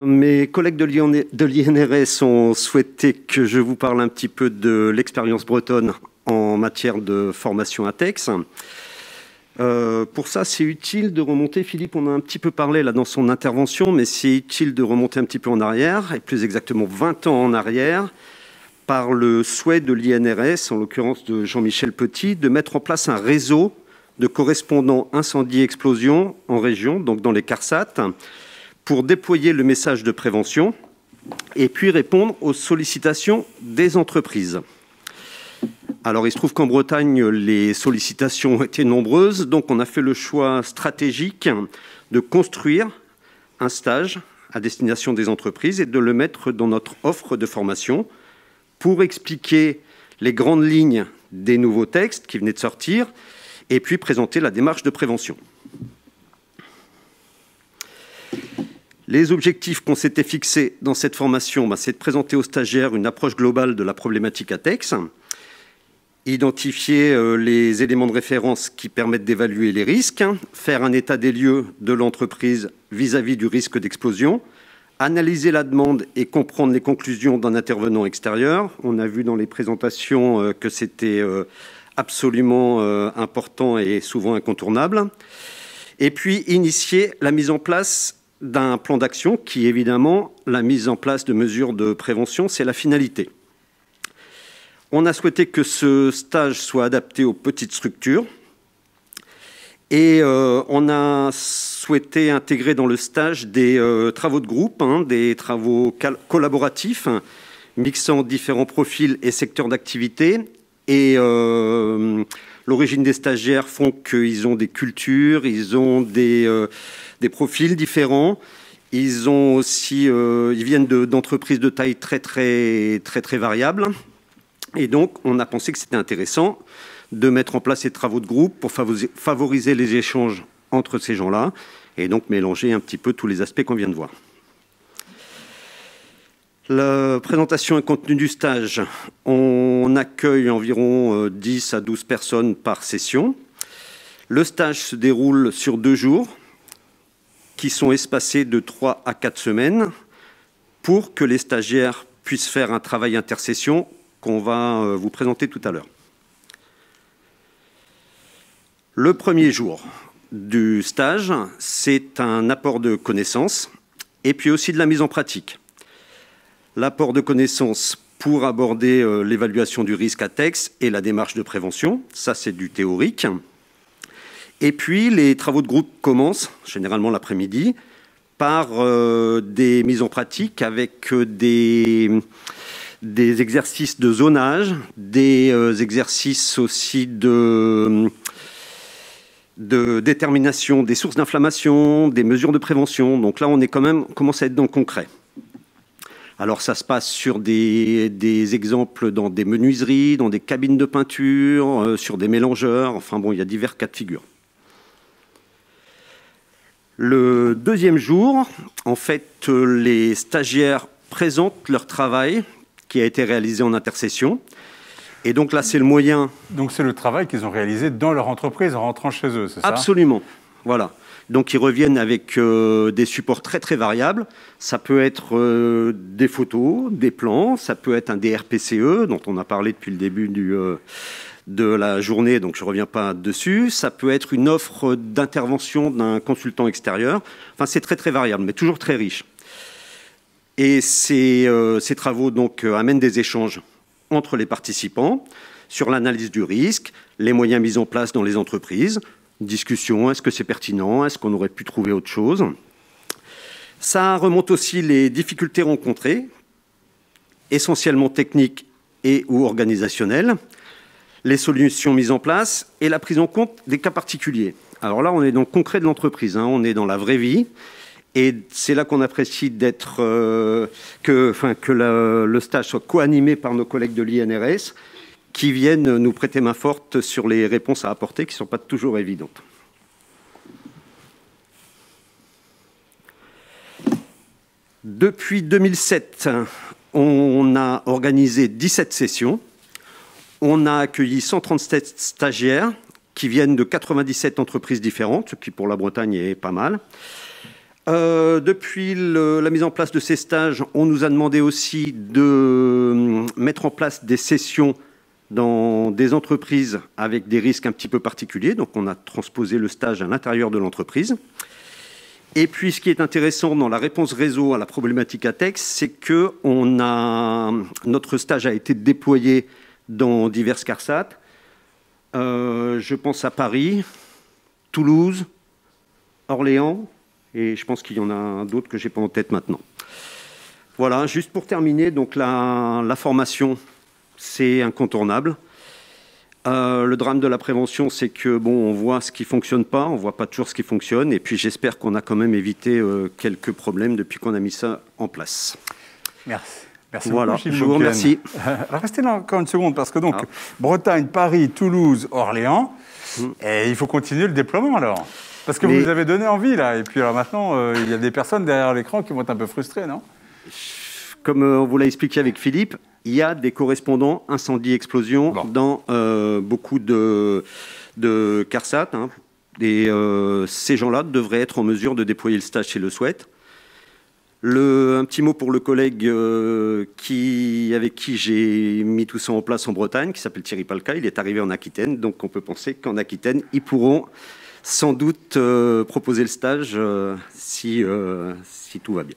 Mes collègues de l'INRS ont souhaité que je vous parle un petit peu de l'expérience bretonne en matière de formation ATEX. Pour ça, c'est utile de remonter, Philippe, on a un petit peu parlé là dans son intervention, mais c'est utile de remonter un petit peu en arrière, et plus exactement 20 ans en arrière, par le souhait de l'INRS, en l'occurrence de Jean-Michel Petit, de mettre en place un réseau de correspondants incendie-explosion en région, donc dans les CARSAT, pour déployer le message de prévention et puis répondre aux sollicitations des entreprises. Alors, il se trouve qu'en Bretagne, les sollicitations ont été nombreuses, donc on a fait le choix stratégique de construire un stage à destination des entreprises et de le mettre dans notre offre de formation pour expliquer les grandes lignes des nouveaux textes qui venaient de sortir et puis présenter la démarche de prévention. Les objectifs qu'on s'était fixés dans cette formation, c'est de présenter aux stagiaires une approche globale de la problématique ATEX, identifier les éléments de référence qui permettent d'évaluer les risques, faire un état des lieux de l'entreprise vis-à-vis du risque d'explosion, analyser la demande et comprendre les conclusions d'un intervenant extérieur. On a vu dans les présentations que c'était absolument important et souvent incontournable. Et puis initier la mise en place d'un plan d'action qui, évidemment, la mise en place de mesures de prévention, c'est la finalité. On a souhaité que ce stage soit adapté aux petites structures et on a souhaité intégrer dans le stage des travaux de groupe, des travaux collaboratifs, mixant différents profils et secteurs d'activité. Et l'origine des stagiaires font qu'ils ont des cultures, ils ont des profils différents. Ils ont aussi, ils viennent d'entreprises de taille très variables. Et donc, on a pensé que c'était intéressant de mettre en place ces travaux de groupe pour favoriser les échanges entre ces gens-là et donc mélanger un petit peu tous les aspects qu'on vient de voir. La présentation et contenu du stage, on accueille environ 10 à 12 personnes par session. Le stage se déroule sur 2 jours qui sont espacés de 3 à 4 semaines pour que les stagiaires puissent faire un travail intersession qu'on va vous présenter tout à l'heure. Le premier jour du stage, c'est un apport de connaissances et puis aussi de la mise en pratique. L'apport de connaissances pour aborder l'évaluation du risque ATEX et la démarche de prévention, ça c'est du théorique. Et puis les travaux de groupe commencent, généralement l'après-midi, par des mises en pratique avec des exercices de zonage, des exercices aussi de détermination des sources d'inflammation, des mesures de prévention. Donc là, on commence à être dans le concret. Alors ça se passe sur des exemples dans des menuiseries, dans des cabines de peinture, sur des mélangeurs. Enfin bon, il y a divers cas de figure. Le deuxième jour, en fait, les stagiaires présentent leur travail qui a été réalisé en intersession. Et donc là, c'est le moyen... Donc c'est le travail qu'ils ont réalisé dans leur entreprise en rentrant chez eux, c'est ça? Absolument, voilà. Donc ils reviennent avec des supports très variables. Ça peut être des photos, des plans, ça peut être un DRPCE dont on a parlé depuis le début de la journée, donc je ne reviens pas dessus. Ça peut être une offre d'intervention d'un consultant extérieur. Enfin, c'est très variable, mais toujours très riche. Et ces travaux donc, amènent des échanges entre les participants sur l'analyse du risque, les moyens mis en place dans les entreprises, discussion, est-ce que c'est pertinent, est-ce qu'on aurait pu trouver autre chose. Ça remonte aussi les difficultés rencontrées, essentiellement techniques et ou organisationnelles, les solutions mises en place et la prise en compte des cas particuliers. Alors là, on est dans le concret de l'entreprise, on est dans la vraie vie. Et c'est là qu'on apprécie que le stage soit co-animé par nos collègues de l'INRS qui viennent nous prêter main forte sur les réponses à apporter qui ne sont pas toujours évidentes. Depuis 2007, on a organisé 17 sessions. On a accueilli 137 stagiaires qui viennent de 97 entreprises différentes, ce qui pour la Bretagne est pas mal. Depuis la mise en place de ces stages, on nous a demandé aussi de mettre en place des sessions dans des entreprises avec des risques un petit peu particuliers. Donc, on a transposé le stage à l'intérieur de l'entreprise. Et puis, ce qui est intéressant dans la réponse réseau à la problématique ATEX, c'est que notre stage a été déployé dans diverses CARSAT. Je pense à Paris, Toulouse, Orléans, et je pense qu'il y en a d'autres que je n'ai pas en tête maintenant. Voilà, juste pour terminer, donc la formation, c'est incontournable. Le drame de la prévention, c'est que on voit ce qui ne fonctionne pas, on ne voit pas toujours ce qui fonctionne, et puis j'espère qu'on a quand même évité quelques problèmes depuis qu'on a mis ça en place. Merci. Merci voilà, beaucoup, Gilles je vous remercie. Alors, restez là encore une seconde, parce que donc, Bretagne, Paris, Toulouse, Orléans, et il faut continuer le déploiement alors. Parce que vous avez donné envie là, et puis alors maintenant, il y a des personnes derrière l'écran qui vont être un peu frustrées, non? Comme on vous l'a expliqué avec Philippe, il y a des correspondants incendie-explosion dans beaucoup de CARSAT. Hein, et ces gens-là devraient être en mesure de déployer le stage s'ils le souhaitent. Un petit mot pour le collègue avec qui j'ai mis tout ça en place en Bretagne, qui s'appelle Thierry Palka. Il est arrivé en Aquitaine, donc on peut penser qu'en Aquitaine, ils pourront sans doute proposer le stage si tout va bien.